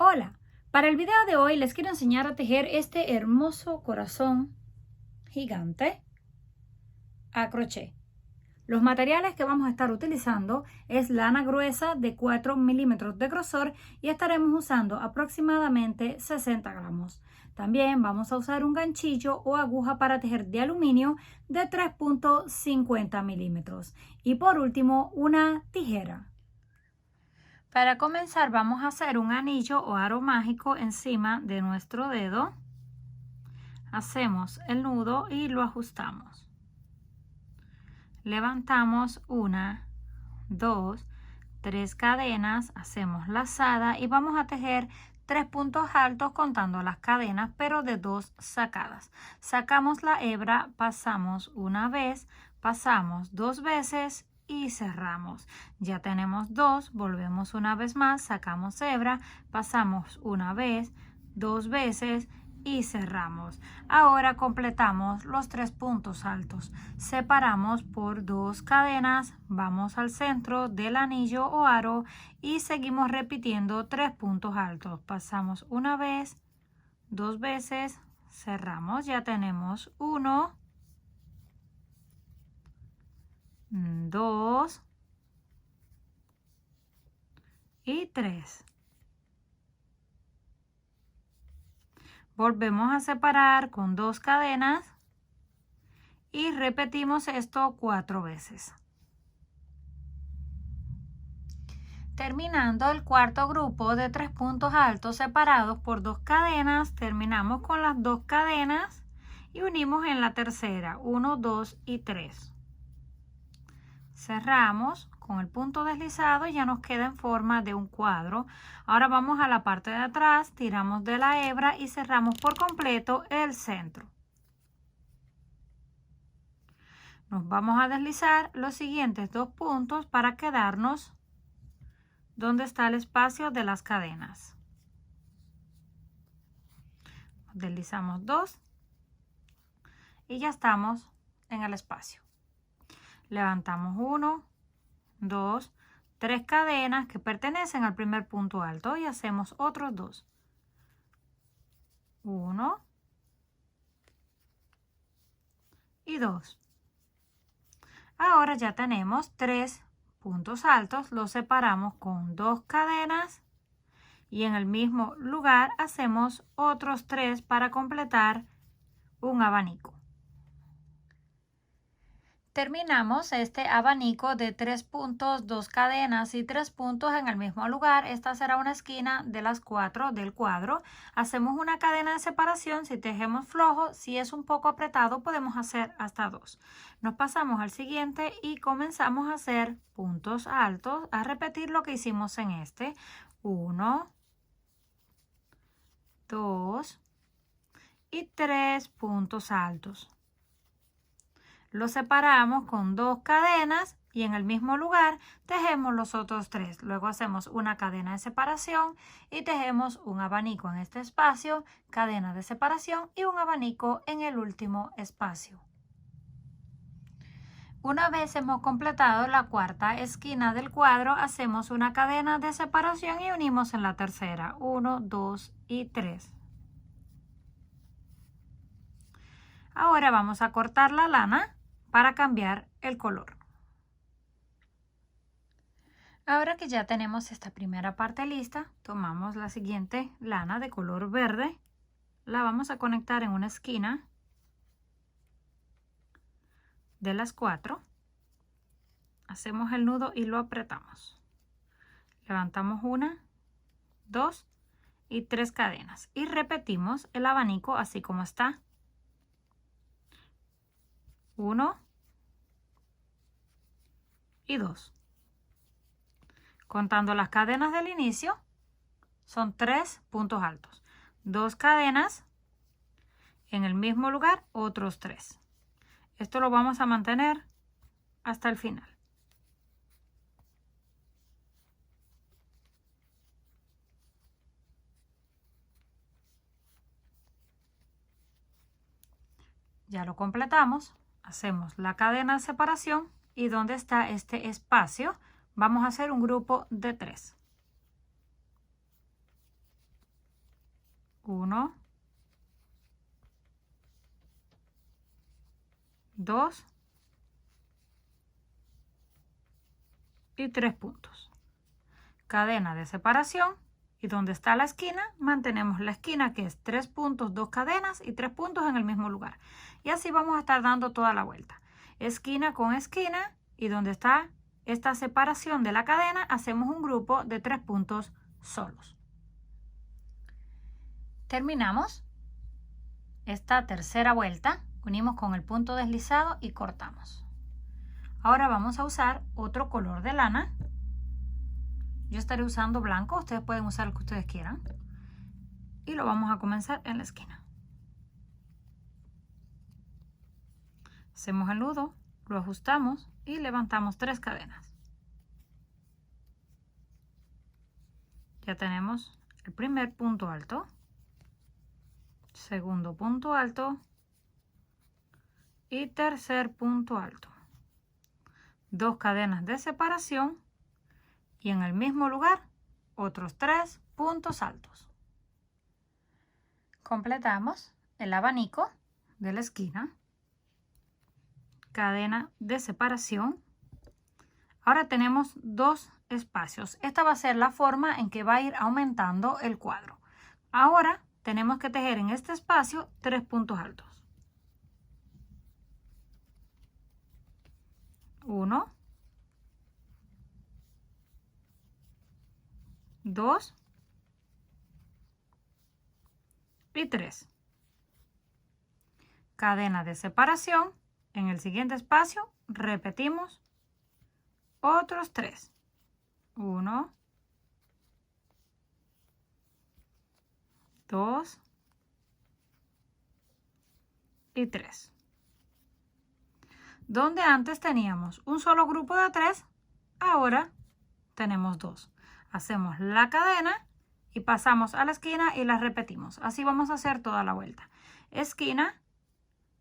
Hola, para el video de hoy les quiero enseñar a tejer este hermoso corazón gigante a crochet. Los materiales que vamos a estar utilizando es lana gruesa de 4 milímetros de grosor y estaremos usando aproximadamente 60 gramos. También vamos a usar un ganchillo o aguja para tejer de aluminio de 3.50 milímetros y por último una tijera. Para comenzar vamos a hacer un anillo o aro mágico encima de nuestro dedo. Hacemos el nudo y lo ajustamos. Levantamos 1, 2, 3 cadenas, hacemos lazada y vamos a tejer 3 puntos altos contando las cadenas, pero de 2 sacadas. Sacamos la hebra, pasamos una vez, pasamos 2 veces y cerramos. Ya tenemos 2, volvemos una vez más, sacamos hebra, pasamos una vez, 2 veces y cerramos. Ahora completamos los 3 puntos altos. Separamos por 2 cadenas, vamos al centro del anillo o aro y seguimos repitiendo 3 puntos altos. Pasamos una vez, 2 veces, cerramos. Ya tenemos 1, 2 y 3. Volvemos a separar con 2 cadenas y repetimos esto 4 veces. Terminando el cuarto grupo de 3 puntos altos separados por 2 cadenas, terminamos con las 2 cadenas y unimos en la tercera, 1, 2 y 3. Cerramos con el punto deslizado y ya nos queda en forma de un cuadro. Ahora vamos a la parte de atrás, tiramos de la hebra y cerramos por completo el centro. Nos vamos a deslizar los siguientes 2 puntos para quedarnos donde está el espacio de las cadenas. Deslizamos 2 y ya estamos en el espacio. Levantamos 1, 2, 3 cadenas que pertenecen al primer punto alto y hacemos otros 2. 1 y 2. Ahora ya tenemos 3 puntos altos, los separamos con 2 cadenas y en el mismo lugar hacemos otros 3 para completar un abanico. Terminamos este abanico de 3 puntos, 2 cadenas y 3 puntos en el mismo lugar. Esta será una esquina de las 4 del cuadro. Hacemos una cadena de separación si tejemos flojo. Si es un poco apretado podemos hacer hasta 2. Nos pasamos al siguiente y comenzamos a hacer puntos altos, a repetir lo que hicimos en este. 1, 2 y 3 puntos altos. Lo separamos con 2 cadenas y en el mismo lugar tejemos los otros 3. Luego hacemos una cadena de separación y tejemos un abanico en este espacio, cadena de separación y un abanico en el último espacio. Una vez hemos completado la cuarta esquina del cuadro, hacemos una cadena de separación y unimos en la tercera. 1, 2 y 3. Ahora vamos a cortar la lana para cambiar el color. Ahora que ya tenemos esta primera parte lista, tomamos la siguiente lana de color verde, la vamos a conectar en una esquina de las 4, hacemos el nudo y lo apretamos. Levantamos 1, 2 y 3 cadenas y repetimos el abanico así como está. 1 y 2. Contando las cadenas del inicio, son 3 puntos altos. 2 cadenas, en el mismo lugar, otros 3. Esto lo vamos a mantener hasta el final. Ya lo completamos. Hacemos la cadena de separación y donde está este espacio vamos a hacer un grupo de 3. 1, 2 y 3 puntos. Cadena de separación y donde está la esquina mantenemos la esquina, que es 3 puntos, 2 cadenas y 3 puntos en el mismo lugar. Y así vamos a estar dando toda la vuelta. Esquina con esquina, y donde está esta separación de la cadena hacemos un grupo de 3 puntos solos. Terminamos esta tercera vuelta, unimos con el punto deslizado y cortamos. Ahora vamos a usar otro color de lana. Yo estaré usando blanco, ustedes pueden usar el que ustedes quieran. Y lo vamos a comenzar en la esquina. Hacemos el nudo, lo ajustamos y levantamos 3 cadenas. Ya tenemos el primer punto alto, segundo punto alto y tercer punto alto. 2 cadenas de separación y en el mismo lugar otros 3 puntos altos. Completamos el abanico de la esquina, cadena de separación. Ahora tenemos 2 espacios. Esta va a ser la forma en que va a ir aumentando el cuadro. Ahora tenemos que tejer en este espacio 3 puntos altos. 1, 2 y 3. Cadena de separación. En el siguiente espacio repetimos otros 3. 1, 2 y 3. Donde antes teníamos un solo grupo de 3, ahora tenemos 2. Hacemos la cadena y pasamos a la esquina y la repetimos. Así vamos a hacer toda la vuelta. Esquina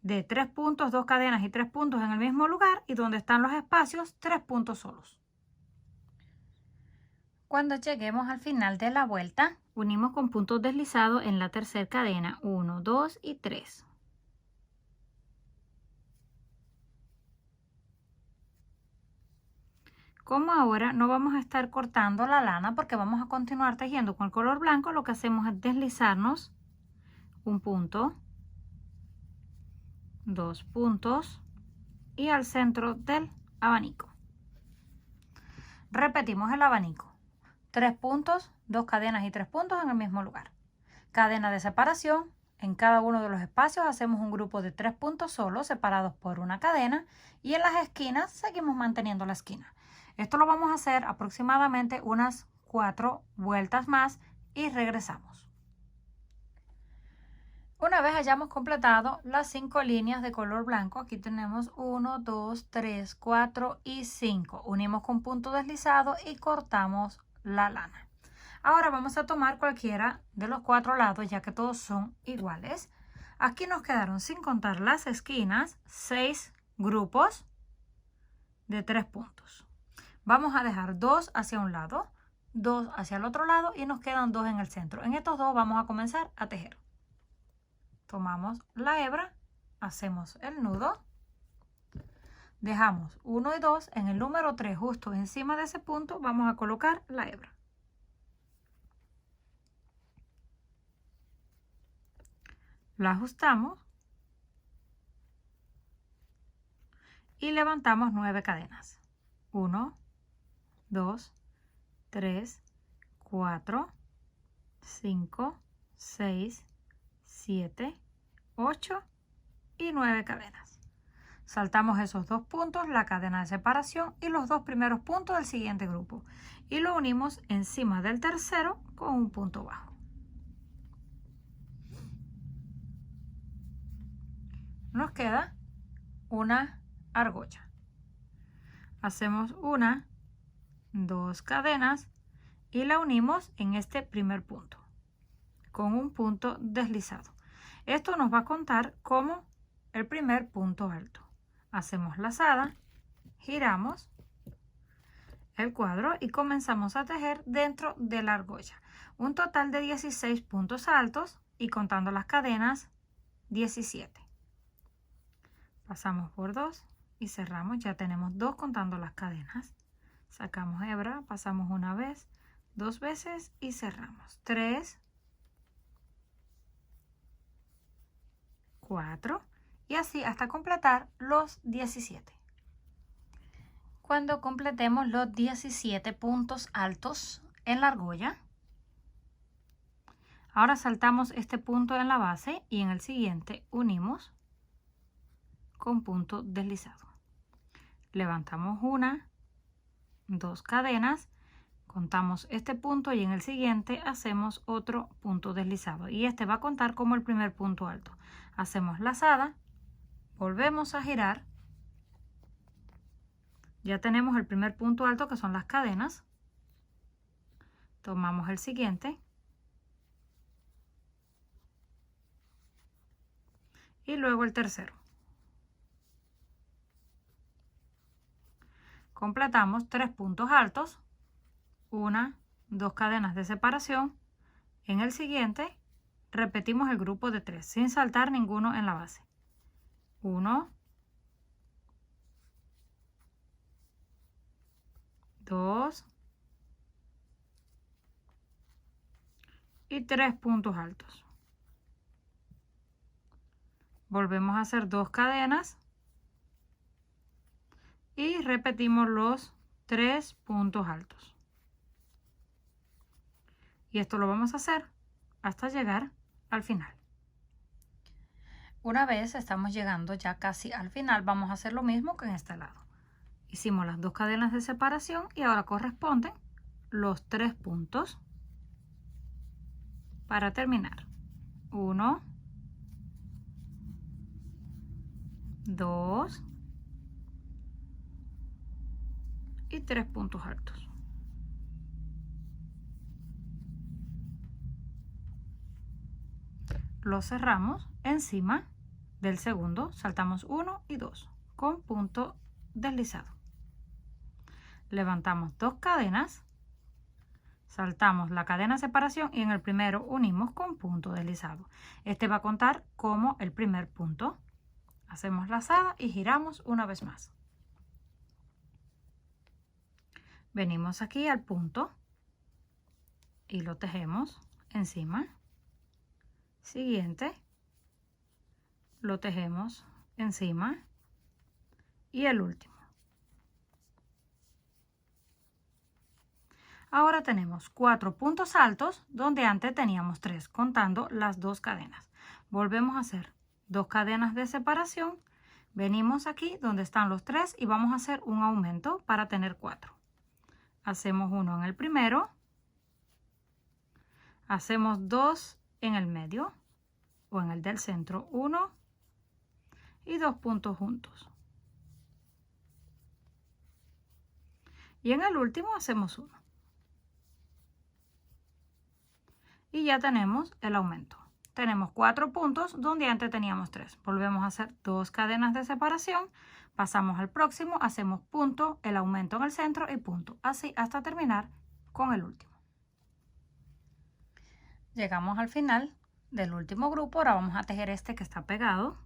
de 3 puntos, 2 cadenas y 3 puntos en el mismo lugar, y donde están los espacios, 3 puntos solos. Cuando lleguemos al final de la vuelta, unimos con puntos deslizados en la tercera cadena, 1, 2 y 3. Como ahora no vamos a estar cortando la lana porque vamos a continuar tejiendo con el color blanco, lo que hacemos es deslizarnos un punto, 2 puntos y al centro del abanico. Repetimos el abanico. 3 puntos, 2 cadenas y 3 puntos en el mismo lugar. Cadena de separación. En cada uno de los espacios hacemos un grupo de 3 puntos solos separados por una cadena, y en las esquinas seguimos manteniendo la esquina. Esto lo vamos a hacer aproximadamente unas 4 vueltas más y regresamos. Una vez hayamos completado las 5 líneas de color blanco, aquí tenemos 1, 2, 3, 4 y 5. Unimos con punto deslizado y cortamos la lana. Ahora vamos a tomar cualquiera de los 4 lados, ya que todos son iguales. Aquí nos quedaron, sin contar las esquinas, 6 grupos de 3 puntos. Vamos a dejar 2 hacia un lado, 2 hacia el otro lado y nos quedan 2 en el centro. En estos 2 vamos a comenzar a tejer. Tomamos la hebra, hacemos el nudo, dejamos 1 y 2, en el número 3 justo encima de ese punto vamos a colocar la hebra. La ajustamos y levantamos 9 cadenas. 1, 2, 3, 4, 5, 6, 7, 8 y 9 cadenas. Saltamos esos 2 puntos, la cadena de separación y los 2 primeros puntos del siguiente grupo, y lo unimos encima del tercero con un punto bajo. Nos queda una argolla. Hacemos 1, 2 cadenas y la unimos en este primer punto con un punto deslizado. Esto nos va a contar como el primer punto alto. Hacemos lazada, giramos el cuadro y comenzamos a tejer dentro de la argolla. Un total de 16 puntos altos y contando las cadenas 17. Pasamos por 2 y cerramos. Ya tenemos 2 contando las cadenas. Sacamos hebra, pasamos una vez, 2 veces y cerramos. 3, 4 y así hasta completar los 17. Cuando completemos los 17 puntos altos en la argolla, ahora saltamos este punto en la base y en el siguiente unimos con punto deslizado. Levantamos una, 2 cadenas, contamos este punto y en el siguiente hacemos otro punto deslizado y este va a contar como el primer punto alto. Hacemos lazada, volvemos a girar, ya tenemos el primer punto alto que son las cadenas, tomamos el siguiente y luego el tercero. Completamos 3 puntos altos, 1, 2 cadenas de separación. En el siguiente repetimos el grupo de 3 sin saltar ninguno en la base. 1, 2 y 3 puntos altos. Volvemos a hacer 2 cadenas y repetimos los 3 puntos altos. Y esto lo vamos a hacer hasta llegar al final. Una vez estamos llegando ya casi al final, vamos a hacer lo mismo que en este lado. Hicimos las 2 cadenas de separación y ahora corresponden los 3 puntos para terminar. 1, 2 y 3 puntos altos. Lo cerramos encima del segundo, saltamos 1 y 2 con punto deslizado. Levantamos 2 cadenas, saltamos la cadena de separación y en el primero unimos con punto deslizado. Este va a contar como el primer punto. Hacemos lazada y giramos una vez más. Venimos aquí al punto y lo tejemos encima. Siguiente, lo tejemos encima y el último. Ahora tenemos 4 puntos altos donde antes teníamos 3 contando las 2 cadenas. Volvemos a hacer 2 cadenas de separación. Venimos aquí donde están los 3 y vamos a hacer un aumento para tener 4. Hacemos uno en el primero, hacemos 2 en el medio o en el del centro, 1 y 2 puntos juntos. Y en el último hacemos 1. Y ya tenemos el aumento. Tenemos 4 puntos donde antes teníamos 3. Volvemos a hacer 2 cadenas de separación, pasamos al próximo, hacemos punto, el aumento en el centro y punto. Así hasta terminar con el último. Llegamos al final del último grupo. Ahora vamos a tejer este que está pegado.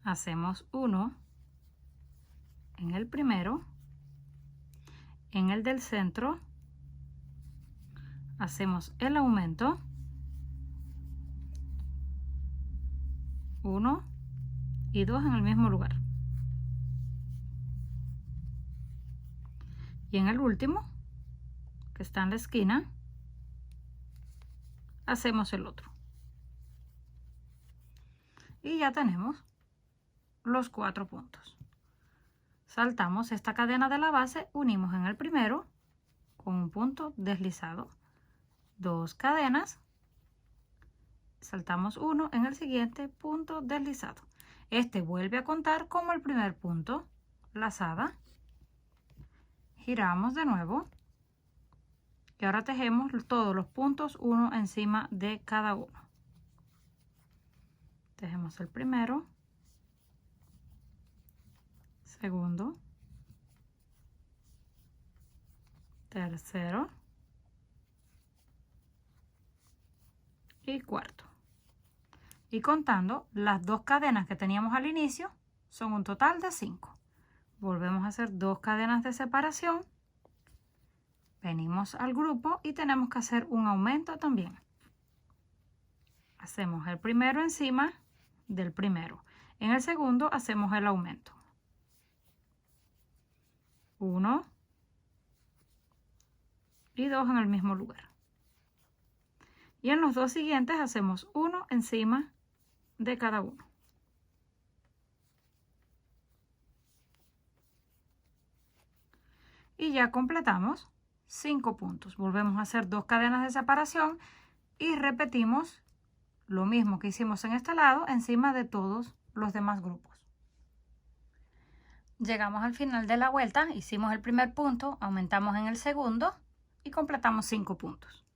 Hacemos 1 en el primero, en el del centro, hacemos el aumento, 1 y 2 en el mismo lugar. Y en el último, que está en la esquina, hacemos el otro. Y ya tenemos los 4 puntos. Saltamos esta cadena de la base, unimos en el primero con un punto deslizado, 2 cadenas, saltamos 1 en el siguiente punto deslizado. Este vuelve a contar como el primer punto, lazada, giramos de nuevo y ahora tejemos todos los puntos uno encima de cada uno. Tejemos el primero, segundo, tercero, y cuarto. Y contando las 2 cadenas que teníamos al inicio, son un total de 5. Volvemos a hacer 2 cadenas de separación. Venimos al grupo y tenemos que hacer un aumento también. Hacemos el primero encima del primero. En el segundo hacemos el aumento. 1 y 2 en el mismo lugar. Y en los 2 siguientes hacemos 1 encima de cada uno. Y ya completamos 5 puntos. Volvemos a hacer 2 cadenas de separación y repetimos lo mismo que hicimos en este lado encima de todos los demás grupos. Llegamos al final de la vuelta, hicimos el primer punto, aumentamos en el segundo y completamos 5 puntos.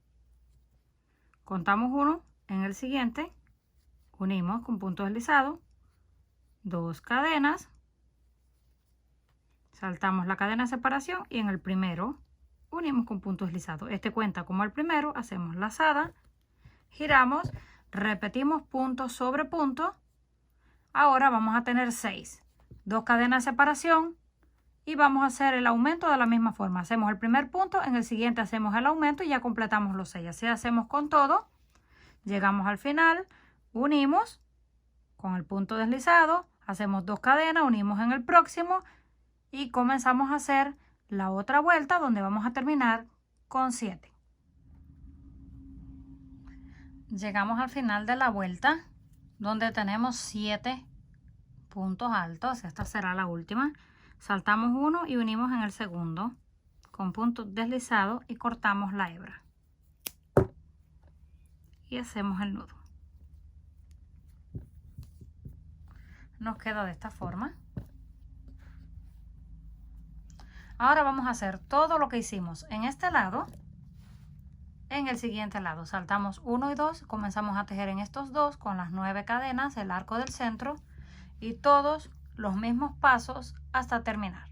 Contamos 1 en el siguiente, unimos con punto deslizado, 2 cadenas, saltamos la cadena de separación y en el primero unimos con punto deslizado. Este cuenta como el primero, hacemos lazada, giramos, repetimos punto sobre punto. Ahora vamos a tener 6. 2 cadenas de separación y vamos a hacer el aumento de la misma forma. Hacemos el primer punto, en el siguiente hacemos el aumento y ya completamos los 6. Así hacemos con todo. Llegamos al final, unimos con el punto deslizado, hacemos 2 cadenas, unimos en el próximo y comenzamos a hacer la otra vuelta donde vamos a terminar con 7. Llegamos al final de la vuelta donde tenemos 7 puntos altos. Esta será la última. Saltamos uno y unimos en el segundo con punto deslizado y cortamos la hebra y hacemos el nudo. Nos queda de esta forma. Ahora vamos a hacer todo lo que hicimos en este lado en el siguiente lado. Saltamos 1 y 2, comenzamos a tejer en estos dos con las 9 cadenas, el arco del centro y todos los mismos pasos hasta terminar.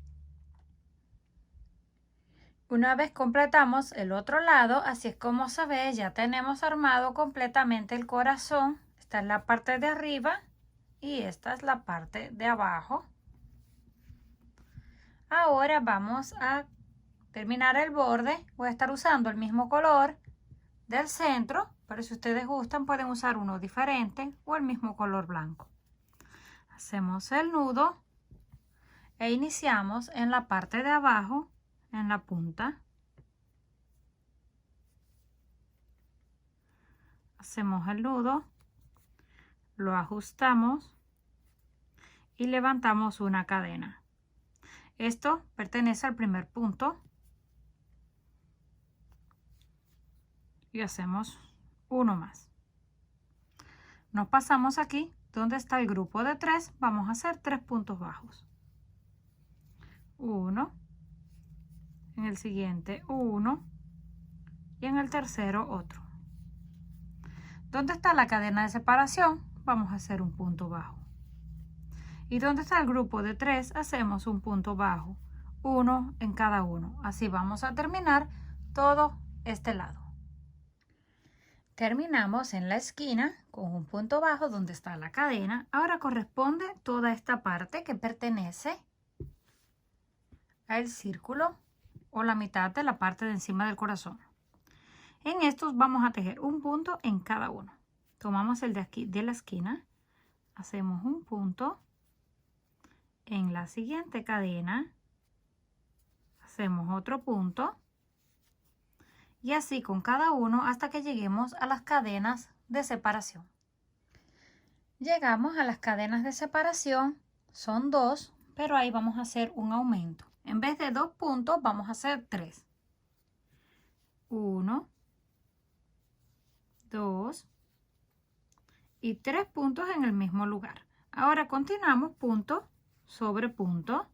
Una vez completamos el otro lado, así es como se ve, ya tenemos armado completamente el corazón. Esta es la parte de arriba y esta es la parte de abajo. Ahora vamos a terminar el borde. Voy a estar usando el mismo color del centro, pero si ustedes gustan pueden usar uno diferente o el mismo color blanco. Hacemos el nudo e iniciamos en la parte de abajo, en la punta. Hacemos el nudo, lo ajustamos y levantamos una cadena. Esto pertenece al primer punto y hacemos uno más. Nos pasamos aquí donde está el grupo de 3, vamos a hacer 3 puntos bajos. 1, en el siguiente 1 y en el tercero otro. ¿Dónde está la cadena de separación? Vamos a hacer un punto bajo. Y donde está el grupo de 3 hacemos un punto bajo, 1 en cada uno. Así vamos a terminar todo este lado. Terminamos en la esquina con un punto bajo donde está la cadena. Ahora corresponde toda esta parte que pertenece al círculo o la mitad de la parte de encima del corazón. En estos vamos a tejer un punto en cada uno. Tomamos el de aquí de la esquina, hacemos un punto. En la siguiente cadena hacemos otro punto y así con cada uno hasta que lleguemos a las cadenas de separación. Llegamos a las cadenas de separación, son 2, pero ahí vamos a hacer un aumento. En vez de 2 puntos vamos a hacer 3. 1, 2 y 3 puntos en el mismo lugar. Ahora continuamos punto sobre punto.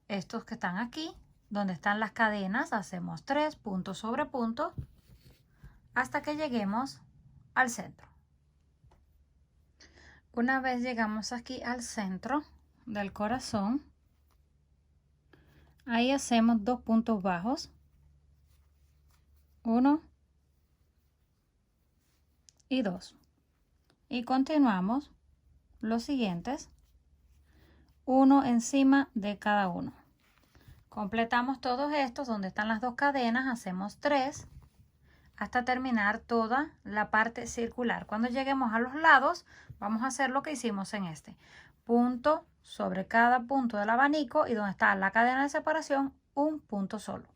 Estos que están aquí, donde están las cadenas, hacemos 3 puntos sobre punto hasta que lleguemos al centro. Una vez llegamos aquí al centro del corazón, ahí hacemos 2 puntos bajos, 1 y 2. Y continuamos los siguientes, uno encima de cada uno. Completamos todos estos donde están las dos cadenas, hacemos 3 hasta terminar toda la parte circular. Cuando lleguemos a los lados, vamos a hacer lo que hicimos en este. Punto sobre cada punto del abanico y donde está la cadena de separación, un punto solo.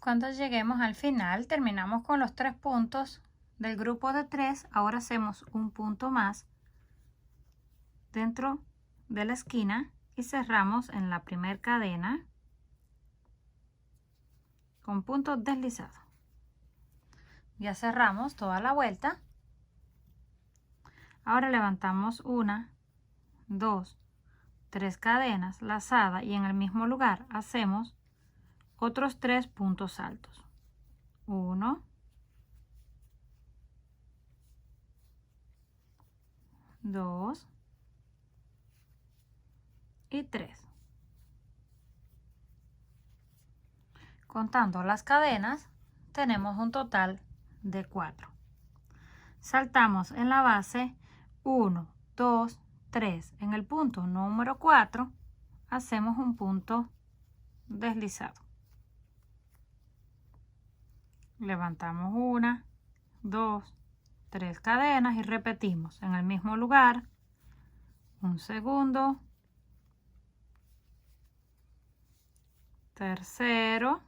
Cuando lleguemos al final, terminamos con los 3 puntos del grupo de 3. Ahora hacemos un punto más dentro de la esquina y cerramos en la primera cadena con punto deslizado. Ya cerramos toda la vuelta. Ahora levantamos 1, 2, 3 cadenas lazadas y en el mismo lugar hacemos otros 3 puntos altos. 1, 2 y 3. Contando las cadenas, tenemos un total de 4. Saltamos en la base 1, 2, 3. En el punto número 4 hacemos un punto deslizado. Levantamos 1, 2, 3 cadenas y repetimos en el mismo lugar. Un segundo. Tercero.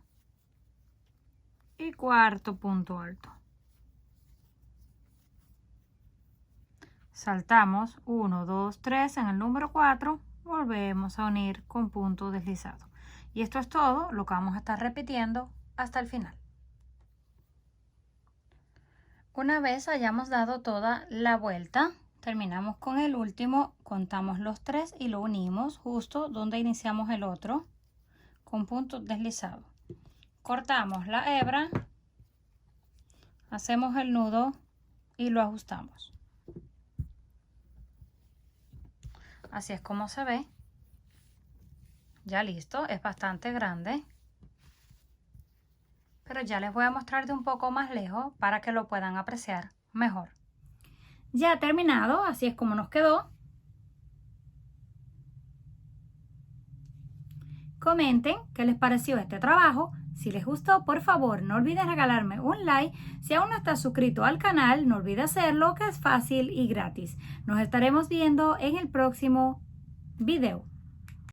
Y cuarto punto alto. Saltamos 1, 2, 3 en el número 4, volvemos a unir con punto deslizado. Y esto es todo lo que vamos a estar repitiendo hasta el final. Una vez hayamos dado toda la vuelta, terminamos con el último, contamos los 3 y lo unimos justo donde iniciamos el otro con punto deslizado. Cortamos la hebra, hacemos el nudo y lo ajustamos. Así es como se ve. Ya listo, es bastante grande. Pero ya les voy a mostrar de un poco más lejos para que lo puedan apreciar mejor. Ya terminado, así es como nos quedó. Comenten qué les pareció este trabajo. Si les gustó, por favor, no olviden regalarme un like. Si aún no estás suscrito al canal, no olvides hacerlo, que es fácil y gratis. Nos estaremos viendo en el próximo video.